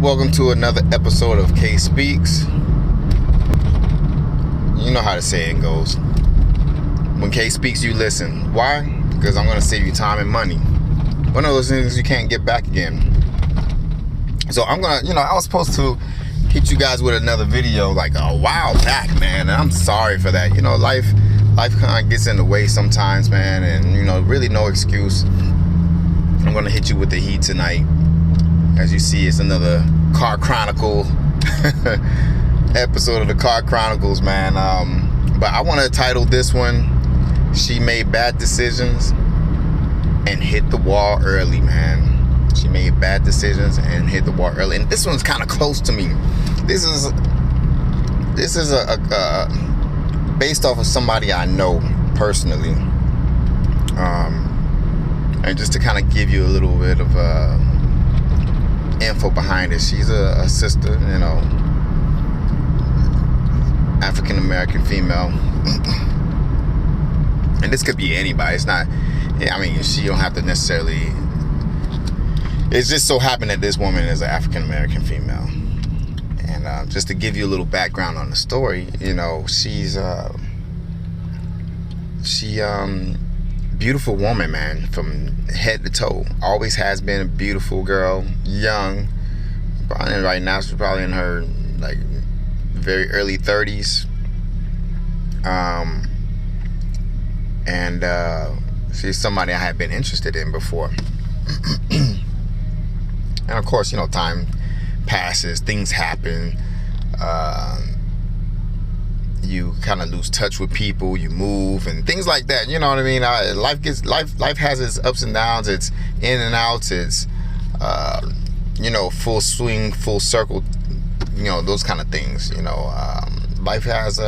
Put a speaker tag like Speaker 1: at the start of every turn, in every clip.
Speaker 1: welcome to another episode of K Speaks. You know how the saying goes. When K speaks, you listen. Why? Because I'm going to save you time and money. One of those things you can't get back again. So I'm going to, I was supposed to hit you guys with another video like a while back, man. And I'm sorry for that. Life kind of gets in the way sometimes, man. And, really no excuse. I'm going to hit you with the heat tonight. As you see, it's another Car Chronicle episode of the Car Chronicles, man. But I want to title this one, She Made Bad Decisions and Hit the Wall Early, man. She made bad decisions and hit the wall early. And this one's kind of close to me. This is a based off of somebody I know personally. And just to kind of give you a little bit of info behind it. She's a sister, African American female. And this could be anybody. It's not, she don't have to necessarily. It's just so happened that this woman is an African American female. And just to give you a little background on the story, she's beautiful woman, man, from head to toe. Always has been a beautiful girl, young. Probably right now she's probably in her very early 30s. And she's somebody I had been interested in before. And of course, time passes, things happen. You kind of lose touch with people, you move and things like that. You know what I mean? Life has its ups and downs, its in and outs, its full swing, full circle, those kind of things. Life has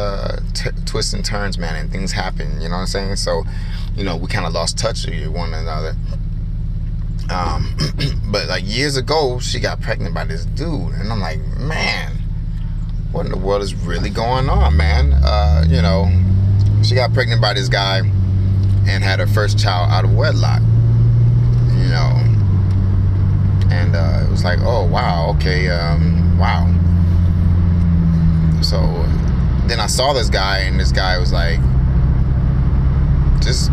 Speaker 1: twists and turns, man, and things happen, you know what I'm saying? So, we kind of lost touch with one another. But years ago, she got pregnant by this dude, and I'm like, man, what in the world is really going on, man? She got pregnant by this guy and had her first child out of wedlock, and it was like, oh, wow, okay, wow. So then I saw this guy, and this guy was like, just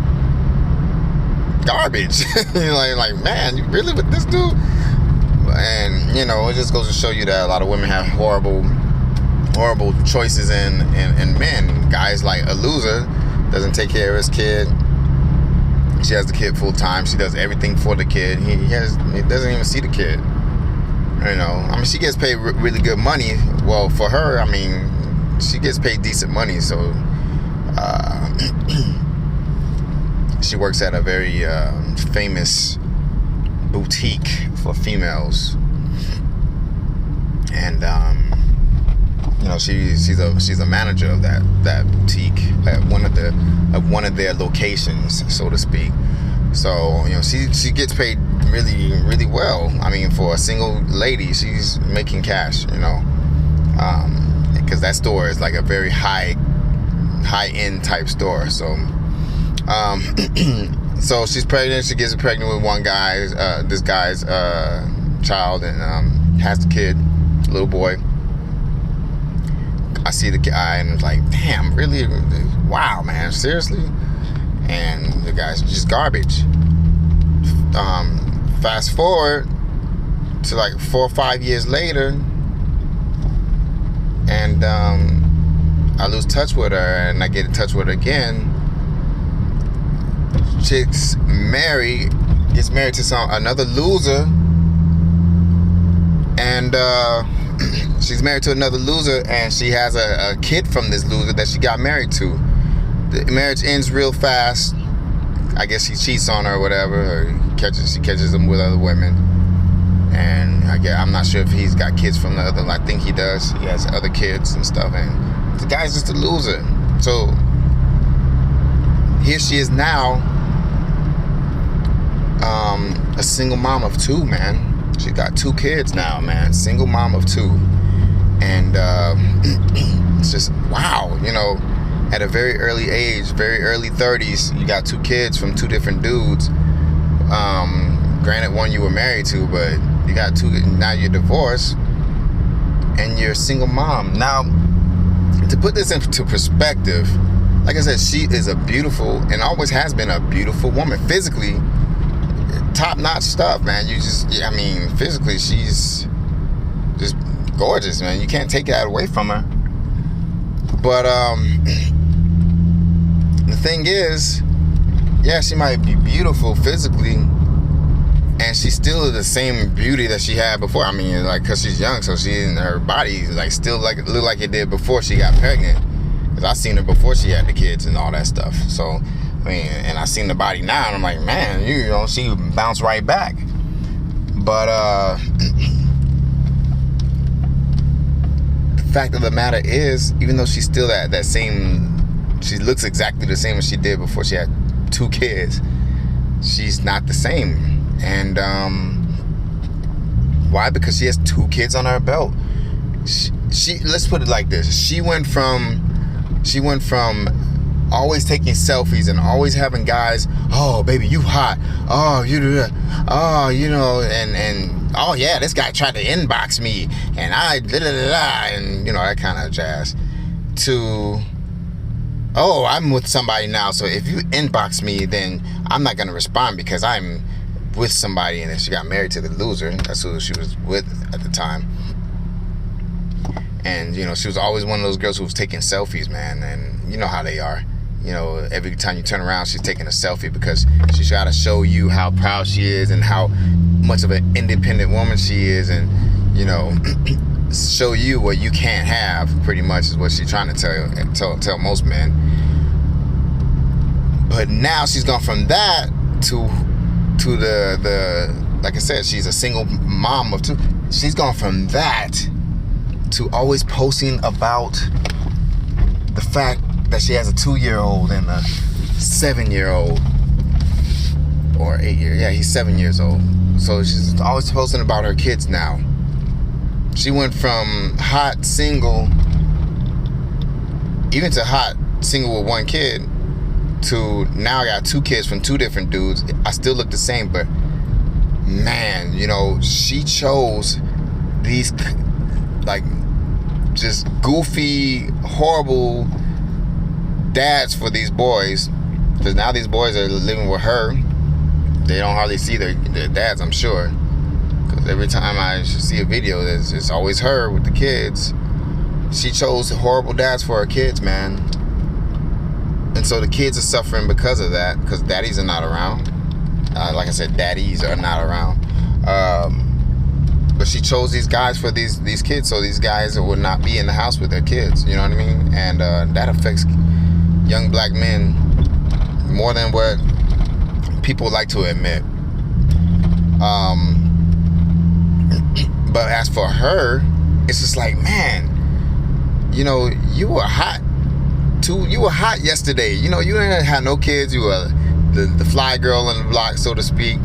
Speaker 1: garbage. like, man, you really with this dude? And, it just goes to show you that a lot of women have horrible choices in men. Guys like a loser, doesn't take care of his kid. She has the kid full time. She does everything for the kid. He doesn't even see the kid. She gets paid really good money. Well, for her, she gets paid decent money. So she works at a very famous boutique for females. And she's a manager of that boutique at one of their locations, so to speak. So she gets paid really, really well. For a single lady, she's making cash. Because that store is like a very high end type store. So so she's pregnant. She gets pregnant with one guy, this guy's child, and has the kid, little boy. I see the guy and it's like, damn, really? Wow, man, seriously? And the guy's just garbage. Fast forward to 4 or 5 years later, and I lose touch with her, and I get in touch with her again. Gets married to another loser, and she's married to another loser, and she has a kid from this loser that she got married to. The marriage ends real fast. I guess he cheats on her or whatever, or she catches him with other women. And I'm not sure if he's got kids from the other. I think he does. He has other kids and stuff, and the guy's just a loser. So here she is now, a single mom of 2, man. She got 2 kids now, man. Single mom of 2. And it's just, wow, at a very early age, very early 30s, you got 2 kids from 2 different dudes. Granted, one you were married to, but you got 2, now you're divorced. and you're a single mom. Now, to put this into perspective, like I said, she is a beautiful, and always has been a beautiful woman. Physically, top-notch stuff, man. Physically, she's just gorgeous, man. You can't take that away from her. But the thing is, yeah, she might be beautiful physically, and she's still the same beauty that she had before. I mean, like, cause she's young, so her body like still like look like it did before she got pregnant. Cause I seen her before she had the kids and all that stuff. So, I mean, and I seen the body now, and I'm like, man, you know, she bounced right back. But the fact of the matter is, even though she's still that same, she looks exactly the same as she did before she had 2 kids. She's not the same. And why? Because she has 2 kids on her belt. She let's put it like this. She went from always taking selfies and always having guys, oh baby, you hot, oh you do that, oh you know, and oh yeah, this guy tried to inbox me and I and you know, that kind of jazz, to oh, I'm with somebody now, so if you inbox me, then I'm not gonna respond because I'm with somebody. And then she got married to the loser. That's who she was with at the time. And, you know, she was always one of those girls who was taking selfies, man. And you know how they are. You know, every time you turn around, she's taking a selfie because she's got to show you how proud she is and how much of an independent woman she is. And, you know, show you what you can't have, pretty much is what she's trying to tell most men. But now she's gone from that to the like I said, she's a single mom of 2. She's gone from that to always posting about the fact that she has a 2-year-old and a 7-year-old, or 8-year. Yeah, he's 7 years old. So she's always posting about her kids now. She went from hot single, even to hot single with 1 kid, to now I got 2 kids from 2 different dudes. I still look the same, but man, you know, she chose these like just goofy, horrible dads for these boys, because now these boys are living with her. They don't hardly see their dads, I'm sure, because every time I see a video, it's always her with the kids. She chose horrible dads for her kids, man. And so the kids are suffering because of that, because daddies are not around. Like I said, daddies are not around. But she chose these guys for these kids, so these guys would not be in the house with their kids. You know what I mean? And that affects young black men more than what people like to admit. But as for her, it's just like, man, you know, you were hot yesterday. You know, you didn't have no kids. You were the fly girl on the block, so to speak.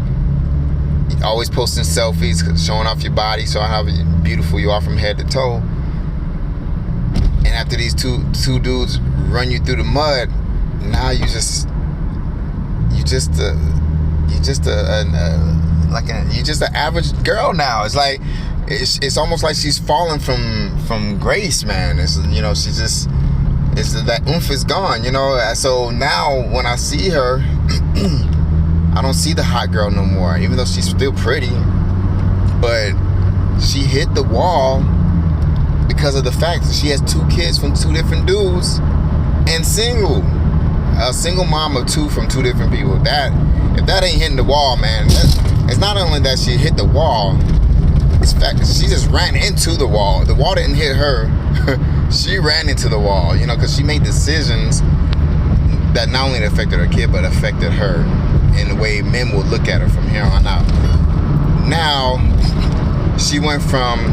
Speaker 1: Always posting selfies, showing off your body, showing how beautiful you are from head to toe. And after these two dudes run you through the mud, now you're just an average girl now. It's like it's almost like she's fallen from grace, man. It's, you know, she's just, it's that oomph is gone, you know. So now when I see her, I don't see the hot girl no more, even though she's still pretty. But she hit the wall because of the fact that she has 2 kids from 2 different dudes and single. A single mom of 2 from 2 different people. That, if that ain't hitting the wall, man, it's not only that she hit the wall, it's fact that she just ran into the wall. The wall didn't hit her. She ran into the wall, you know, because she made decisions that not only affected her kid, but affected her in the way men will look at her from here on out. Now, she went from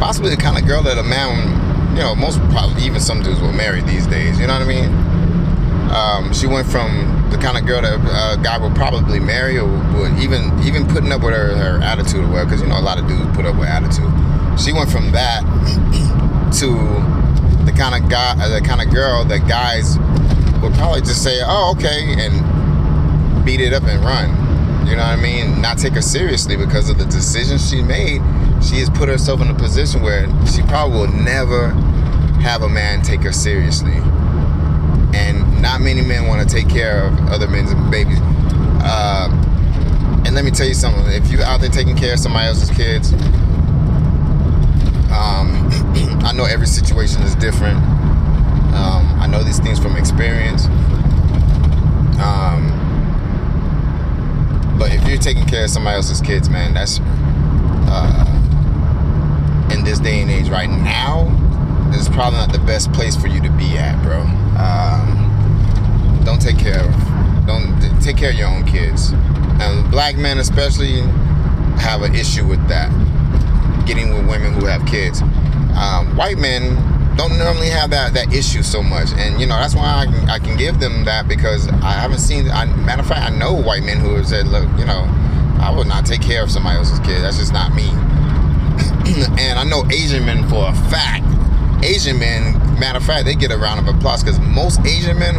Speaker 1: possibly the kind of girl that a man, you know, most probably even some dudes will marry these days, you know what I mean? She went from the kind of girl that a guy would probably marry, or would even putting up with her attitude, well, because, you know, a lot of dudes put up with attitude. She went from that to the kind of girl that guys would probably just say, oh, okay, and beat it up and run. You know what I mean? Not take her seriously because of the decisions she made. She has put herself in a position where she probably will never have a man take her seriously. And not many men want to take care of other men's babies. And let me tell you something. If you're out there taking care of somebody else's kids, I know every situation is different. I know these things from experience. But if you're taking care of somebody else's kids, man, that's in this day and age right now, this is probably not the best place for you to be at, bro. Don't take care of your own kids. And black men especially have an issue with that, getting with women who have kids. White men don't normally have that issue so much, and that's why I can give them that, because I haven't seen. Matter of fact, I know white men who have said, look, I will not take care of somebody else's kid. That's just not me. And I know Asian men for a fact. Asian men, matter of fact, they get a round of applause, because most Asian men,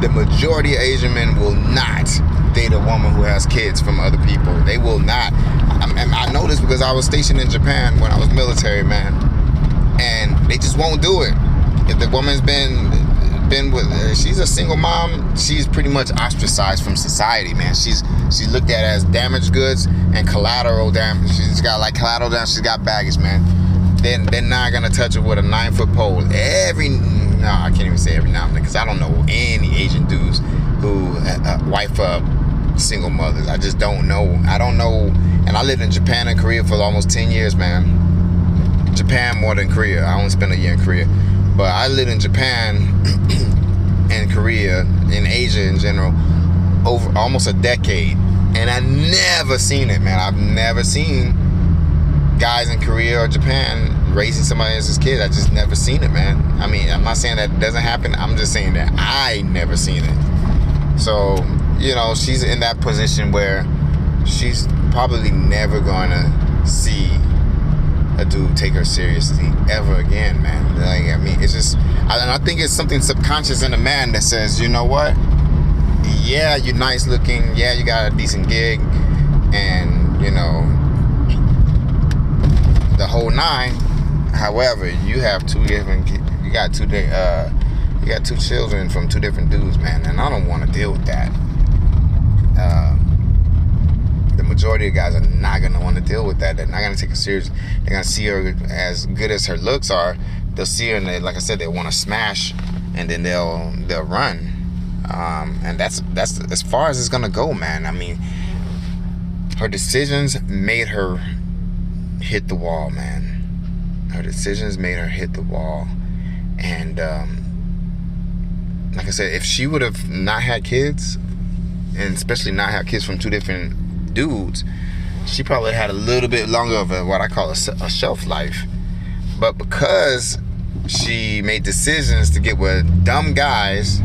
Speaker 1: the majority of Asian men will not date a woman who has kids from other people. They will not. I know this because I was stationed in Japan when I was military, man, and they just won't do it. If the woman's been with, she's a single mom, she's pretty much ostracized from society, man. She's looked at as damaged goods and collateral damage. She's got like collateral damage. She's got baggage, man. Then they're not gonna touch her with a 9-foot pole. I can't even say every now and then, because I don't know any Asian dudes who wife up single mothers. I just don't know. I don't know. And I lived in Japan and Korea for almost 10 years, man. Japan more than Korea. I only spent a year in Korea, but I lived in Japan and Korea, in Asia in general, over almost a decade, and I never seen it, man. I've never seen guys in Korea or Japan raising somebody else's kid. I just never seen it, man. I mean, I'm not saying that doesn't happen. I'm just saying that I never seen it. So, she's in that position where she's probably never gonna see a dude take her seriously ever again, man. Like, I mean, it's just, I think it's something subconscious in a man that says, you know what? Yeah, you're nice looking. Yeah, you got a decent gig, and the whole nine. However, you have two children from two different dudes, man, and I don't want to deal with that. The majority of guys are not going to want to deal with that. They're not going to take her serious. They're going to see her as good as her looks are. They'll see her, and like I said, they want to smash, and then they'll run. And that's as far as it's going to go, man. I mean, her decisions made her hit the wall, man. Her decisions made her hit the wall. And like I said, if she would have not had kids, and especially not had kids from two different dudes, she probably had a little bit longer of what I call a shelf life. But because she made decisions to get with dumb guys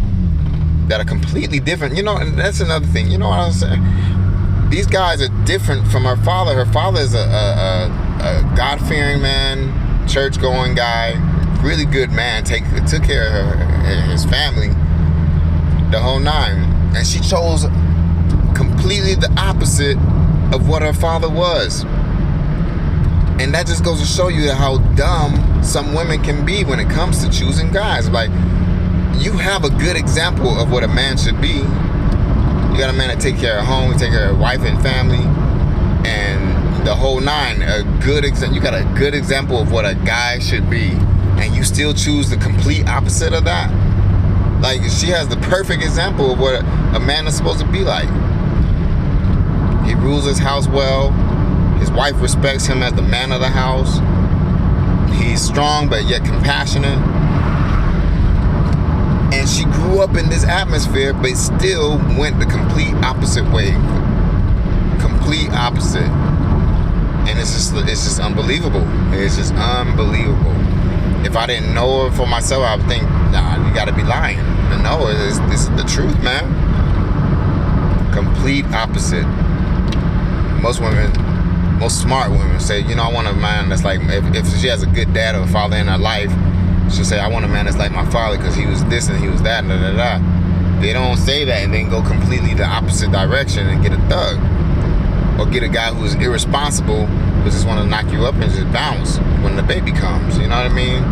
Speaker 1: that are completely different, and that's another thing. You know what I'm saying? These guys are different from her father. Her father is a God-fearing man, church-going guy, really good man, took care of his family, the whole nine. And she chose completely the opposite of what her father was. And that just goes to show you how dumb some women can be when it comes to choosing guys. Like, you have a good example of what a man should be. You got a man that take care of home, take care of wife and family, and the whole nine. You got a good example of what a guy should be, and you still choose the complete opposite of that. Like, she has the perfect example of what a man is supposed to be like. He rules his house well. His wife respects him as the man of the house. He's strong but yet compassionate. And she grew up in this atmosphere, but still went the complete opposite way. Complete opposite. And it's just unbelievable. It's just unbelievable. If I didn't know her for myself, I would think, nah, you gotta be lying. But no, this is the truth, man. Complete opposite. Most smart women say, I want a man that's like, if she has a good dad or father in her life, she'll say, I want a man that's like my father because he was this and he was that and da da da. They don't say that and then go completely the opposite direction and get a thug. Or get a guy who's irresponsible who just want to knock you up and just bounce when the baby comes. You know what I mean?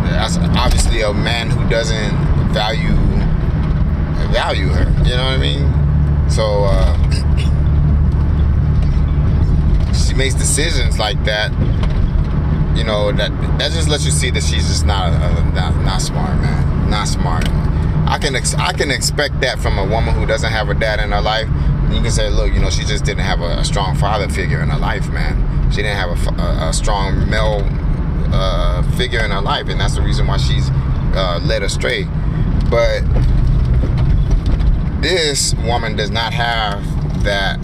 Speaker 1: That's obviously a man who doesn't value her. You know what I mean? So she makes decisions like that. You know, that just lets you see that she's just not smart, man. Not smart. I can expect that from a woman who doesn't have a dad in her life. You can say, look, you know, she just didn't have a strong father figure in her life, man. She didn't have a strong male figure in her life, and that's the reason why she's led astray. But this woman does not have that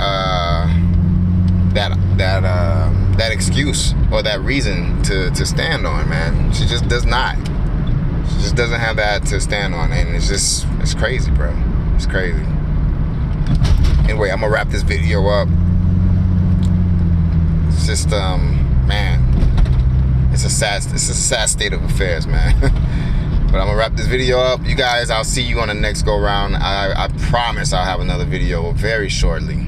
Speaker 1: excuse or that reason to stand on, man. She just does not. She just doesn't have that to stand on, and it's crazy, bro. It's crazy. Anyway, I'm gonna wrap this video up. It's just man, it's a sad state of affairs, man. But I'm gonna wrap this video up. You guys, I'll see you on the next go round. I promise I'll have another video very shortly.